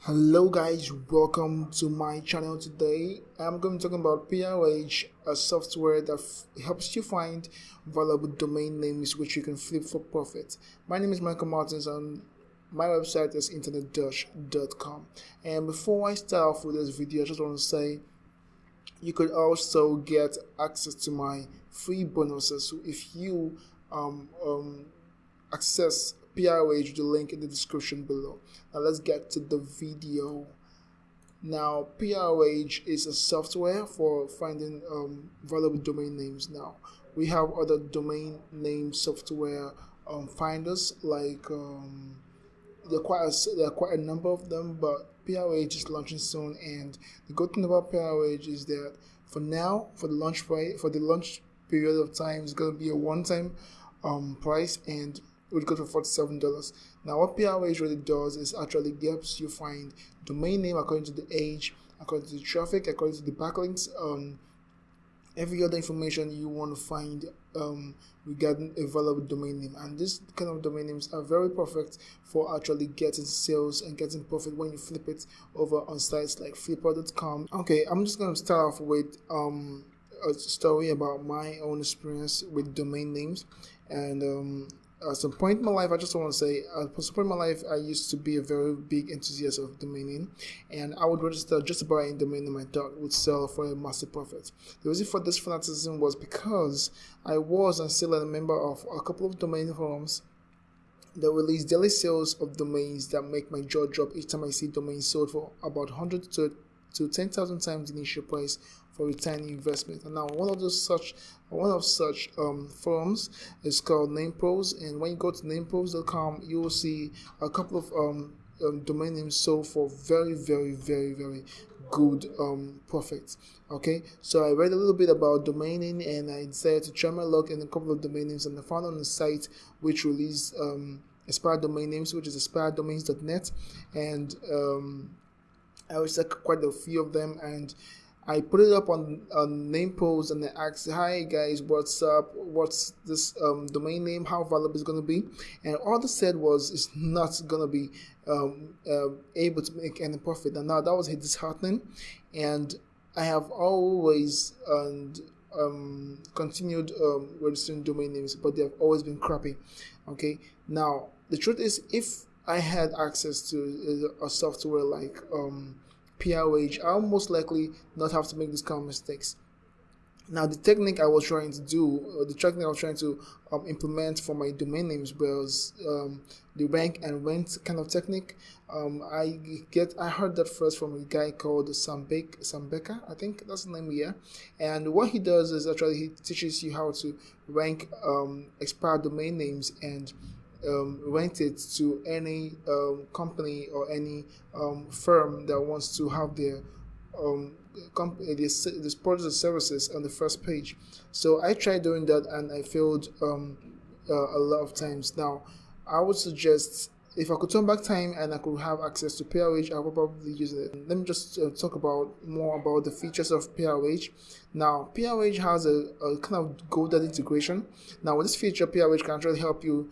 Hello guys, welcome to my channel. Today I'm going to be talking about PRH, a software that helps you find valuable domain names which you can flip for profit. My name is Michael Martins and my website is internet-com. And before I start off with this video, I just want to say you could also get access to my free bonuses. So if you access PRH, the link in the description below. Now let's get to the video. Now PRH is a software for finding valuable domain names. Now we have other domain name software finders like there are quite a number of them, but PRH is launching soon. And the good thing about PRH is that for now, for the launch period of time, it's going to be a one-time price, and it would go for $47. Now what PRH really does is actually helps you find domain name according to the age, according to the traffic, according to the backlinks, every other information you want to find regarding a valuable domain name. And this kind of domain names are very perfect for actually getting sales and getting profit when you flip it over on sites like flipper.com. Okay, I'm just going to start off with a story about my own experience with domain names. And at some point in my life, I just want to say, at some point in my life, I used to be a very big enthusiast of domain name, and I would register just about any domain name I thought would sell for a massive profit. The reason for this fanaticism was because I was and still am a member of a couple of domain forums that release daily sales of domains that make my jaw drop each time I see domains sold for about 100 to 10,000 times the initial price for a tiny investment. And now one of such forums is called NamePros, and when you go to namepros.com, you will see a couple of domain names sold for very good profits. Okay, so I read a little bit about domaining, and I decided to try my luck in a couple of domain names, and I found on the site which released expired domain names, which is expireddomains.net, and I was like quite a few of them, and I put it up on NamePros, and I asked, "Hi guys, what's up? What's this domain name? How valuable is it going to be?" And all they said was it's not going to be able to make any profit. And now that was disheartening, and I have always continued registering domain names, but they have always been crappy. Okay, now the truth is, if I had access to a software like PRH, I'll most likely not have to make these kind of mistakes. Now the technique I was trying to implement for my domain names was the rank and rent kind of technique. I heard that first from a guy called Sambeka, I think that's the name here. And what he does is actually he teaches you how to rank expired domain names and rent it to any company or any firm that wants to have their products and services on the first page. So I tried doing that, and I failed a lot of times. Now I would suggest, if I could turn back time and I could have access to PRH, I would probably use it. Let me just talk more about the features of PRH. Now, PRH has a kind of Godaddy integration. Now, with this feature, PRH can actually help you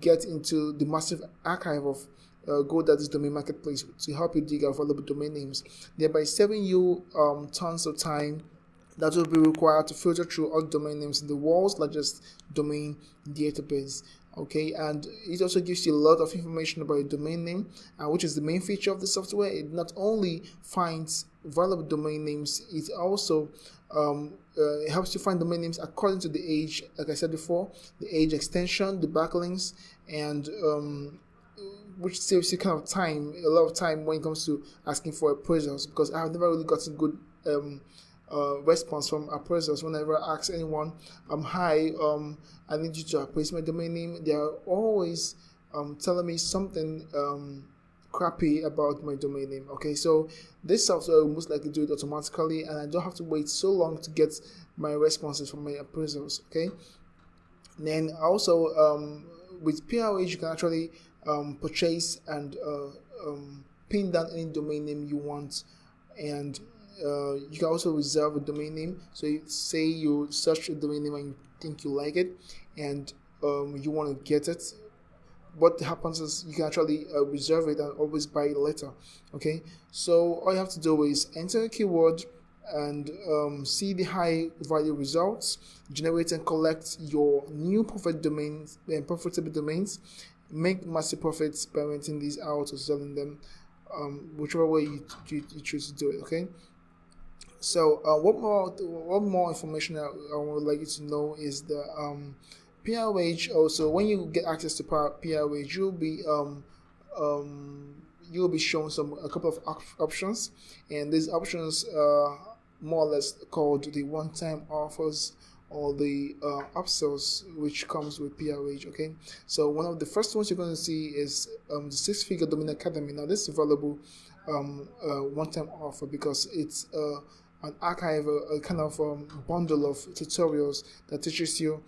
get into the massive archive of Godaddy's domain marketplace to help you dig out valuable domain names, thereby saving you tons of time that will be required to filter through all domain names in the world's largest domain database. Okay, and it also gives you a lot of information about your domain name, which is the main feature of the software. It not only finds valuable domain names, it also it helps you find domain names according to the age, like I said before, the age extension, the backlinks, and which saves you kind of time, a lot of time when it comes to asking for appraisals, because I have never really gotten good response from appraisers whenever I ask anyone, "Hi, I need you to appraise my domain name." They are always telling me something crappy about my domain name. Okay, so this software will most likely do it automatically, and I don't have to wait so long to get my responses from my appraisers. Okay, then also with PRH, you can actually purchase and pin down any domain name you want, and you can also reserve a domain name. So say you search a domain name and you think you like it, and you want to get it, what happens is you can actually reserve it and always buy it later. Okay, so all you have to do is enter a keyword and see the high value results, generate and collect your new profitable domains, make massive profits by renting these out or selling them, whichever way you choose to do it. Okay, so what more information I would like you to know is the PRH. Also, when you get access to PRH, you'll be shown a couple of options, and these options are more or less called the one-time offers or the upsells, which comes with PRH. Okay, so one of the first ones you're going to see is the 6-figure domain academy. Now this is available one-time offer because it's an archive, a kind of bundle of tutorials that teaches you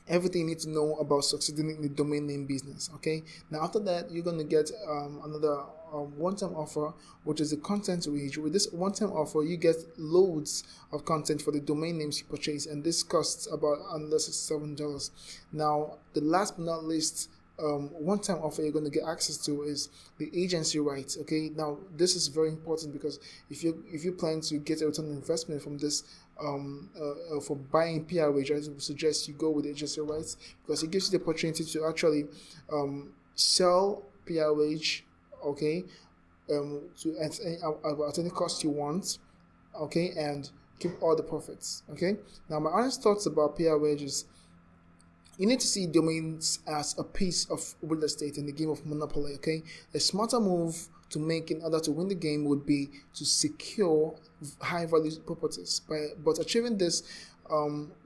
everything you need to know about succeeding in the domain name business. Okay, now after that you're going to get another one-time offer, which is the content reach. With this one-time offer you get loads of content for the domain names you purchase, and this costs about under $67. Now the last but not least one-time offer you're going to get access to is the agency rights. Okay, now this is very important because if you plan to get a return on investment from this for buying PRH, I would suggest you go with agency rights because it gives you the opportunity to actually sell PRH, okay, at any cost you want, okay, and keep all the profits. Okay, now my honest thoughts about PRH is you need to see domains as a piece of real estate in the game of Monopoly. Okay, a smarter move to make in order to win the game would be to secure high value properties, but achieving this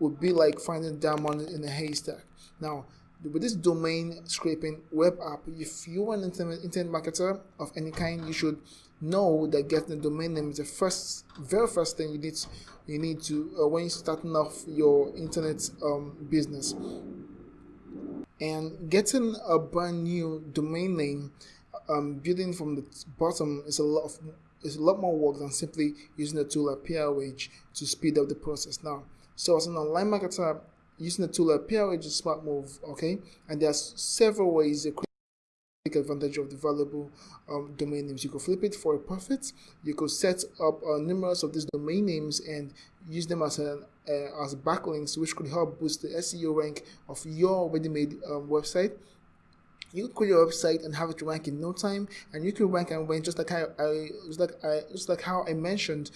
would be like finding diamond in a haystack. Now with this domain scraping web app, if you are an internet marketer of any kind, you should know that getting a domain name is the very first thing you need to when you're starting off your internet business. And getting a brand new domain name, building from the bottom is a lot more work than simply using a tool like PRH to speed up the process. Now, so as an online marketer, using a tool like PRH is a smart move. Okay, and there's several ways you could take advantage of the valuable domain names. You could flip it for a profit. You could set up numerous of these domain names and use them as backlinks, which could help boost the SEO rank of your already made website. You could create your website and have it rank in no time, and you can rank and win just like how I mentioned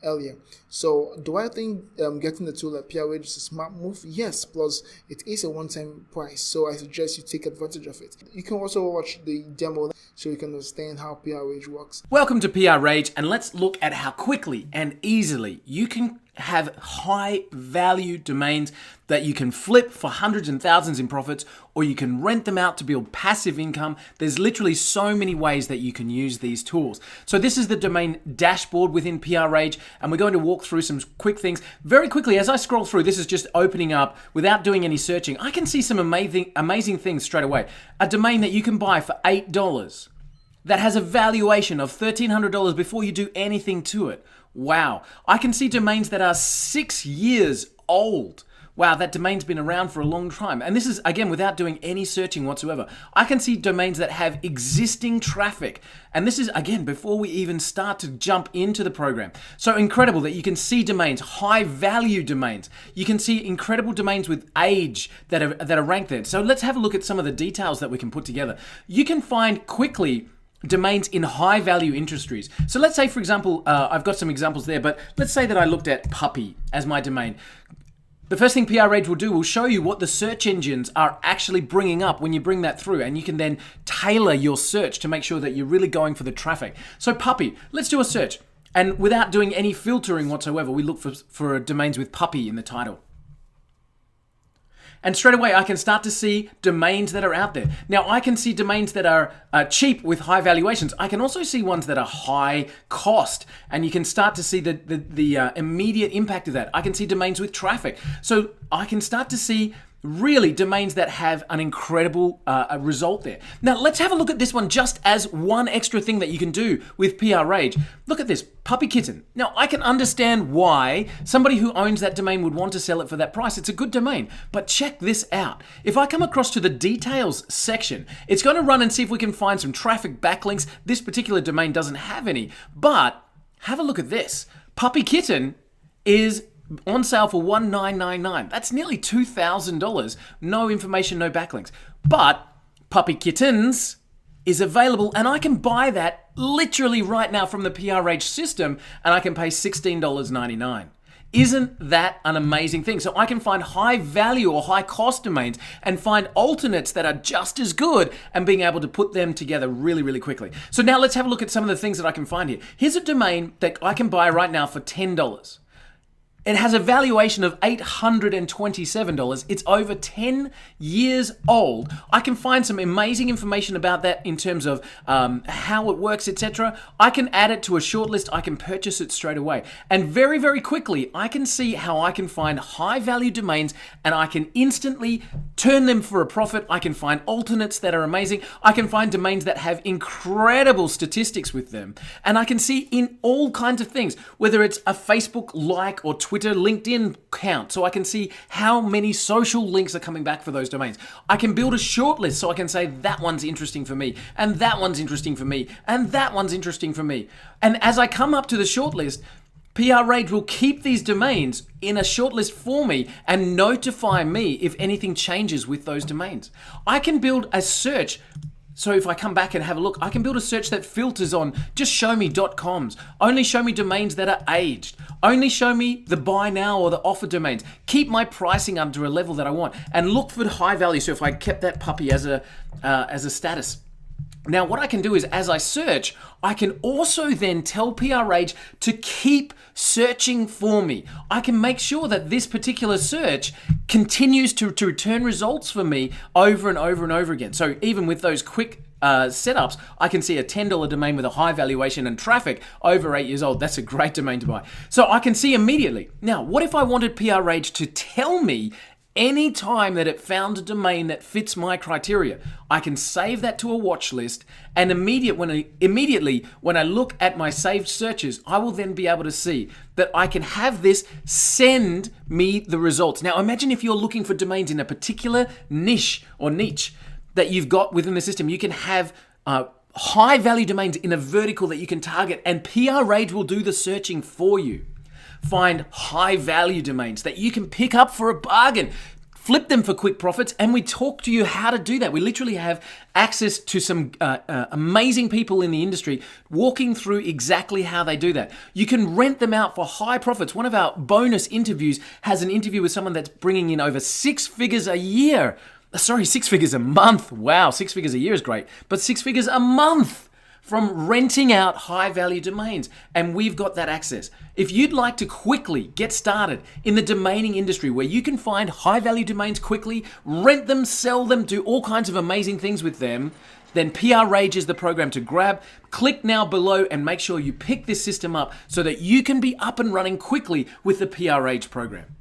earlier. So, do I think getting the tool like PRH is a smart move? Yes. Plus, it is a one-time price, so I suggest you take advantage of it. You can also watch the demo so you can understand how PRH works. Welcome to PRH, and let's look at how quickly and easily you can have high value domains that you can flip for hundreds and thousands in profits, or you can rent them out to build passive income. There's literally so many ways that you can use these tools. So this is the domain dashboard within PRH, and we're going to walk through some quick things. Very quickly, as I scroll through, this is just opening up without doing any searching. I can see some amazing things straight away. A domain that you can buy for $8 that has a valuation of $1,300 before you do anything to it. Wow. I can see domains that are 6 years old. Wow, that domain's been around for a long time. And this is, again, without doing any searching whatsoever. I can see domains that have existing traffic. And this is, again, before we even start to jump into the program. So incredible that you can see domains, high value domains. You can see incredible domains with age that are ranked there. So let's have a look at some of the details that we can put together. You can find quickly domains in high value industries. So let's say, for example, I've got some examples there, but let's say that I looked at puppy as my domain. The first thing PRH will do will show you what the search engines are actually bringing up when you bring that through, and you can then tailor your search to make sure that you're really going for the traffic. So puppy, let's do a search. And without doing any filtering whatsoever, we look for domains with puppy in the title. And straight away, I can start to see domains that are out there. Now, I can see domains that are cheap with high valuations. I can also see ones that are high cost, and you can start to see the immediate impact of that. I can see domains with traffic. So I can start to see Really, domains that have an incredible result there. Now, let's have a look at this one just as one extra thing that you can do with PRH. Look at this, Puppy Kitten. Now, I can understand why somebody who owns that domain would want to sell it for that price. It's a good domain. But check this out. If I come across to the details section, it's going to run and see if we can find some traffic backlinks. This particular domain doesn't have any. But have a look at this. Puppy Kitten is on sale for $1,999. That's nearly $2,000. No information, no backlinks. But Puppy Kittens is available, and I can buy that literally right now from the PRH system, and I can pay $16.99. Isn't that an amazing thing? So I can find high value or high cost domains and find alternates that are just as good and being able to put them together really, really quickly. So now let's have a look at some of the things that I can find here. Here's a domain that I can buy right now for $10. It has a valuation of $827. It's over 10 years old. I can find some amazing information about that in terms of how it works, etc. I can add it to a shortlist. I can purchase it straight away. And very, very quickly, I can see how I can find high value domains and I can instantly turn them for a profit. I can find alternates that are amazing. I can find domains that have incredible statistics with them. And I can see in all kinds of things, whether it's a Facebook like or Twitter, LinkedIn count, so I can see how many social links are coming back for those domains. I can build a shortlist so I can say that one's interesting for me, and that one's interesting for me, and that one's interesting for me. And as I come up to the shortlist, PRH will keep these domains in a shortlist for me and notify me if anything changes with those domains. I can build a search. So if I come back and have a look, I can build a search that filters on just show me .coms, only show me domains that are aged, only show me the buy now or the offer domains, keep my pricing under a level that I want, and look for high value. So if I kept that puppy as a status. Now what I can do is as I search, I can also then tell PRH to keep searching for me. I can make sure that this particular search continues to return results for me over and over and over again. So even with those quick setups, I can see a $10 domain with a high valuation and traffic over 8 years old. That's a great domain to buy. So I can see immediately. Now, what if I wanted PRH to tell me any time that it found a domain that fits my criteria? I can save that to a watch list, and immediately when I look at my saved searches, I will then be able to see that I can have this send me the results. Now imagine if you're looking for domains in a particular niche that you've got within the system. You can have high value domains in a vertical that you can target, and PRH will do the searching for you. Find high value domains that you can pick up for a bargain, flip them for quick profits, and we talk to you how to do that. We literally have access to some amazing people in the industry walking through exactly how they do that. You can rent them out for high profits. One of our bonus interviews has an interview with someone that's bringing in over 6 figures a year. Sorry, 6 figures a month. Wow, 6 figures a year is great, but 6 figures a month from renting out high value domains, and we've got that access. If you'd like to quickly get started in the domaining industry where you can find high value domains quickly, rent them, sell them, do all kinds of amazing things with them, then PRH is the program to grab. Click now below and make sure you pick this system up so that you can be up and running quickly with the PRH program.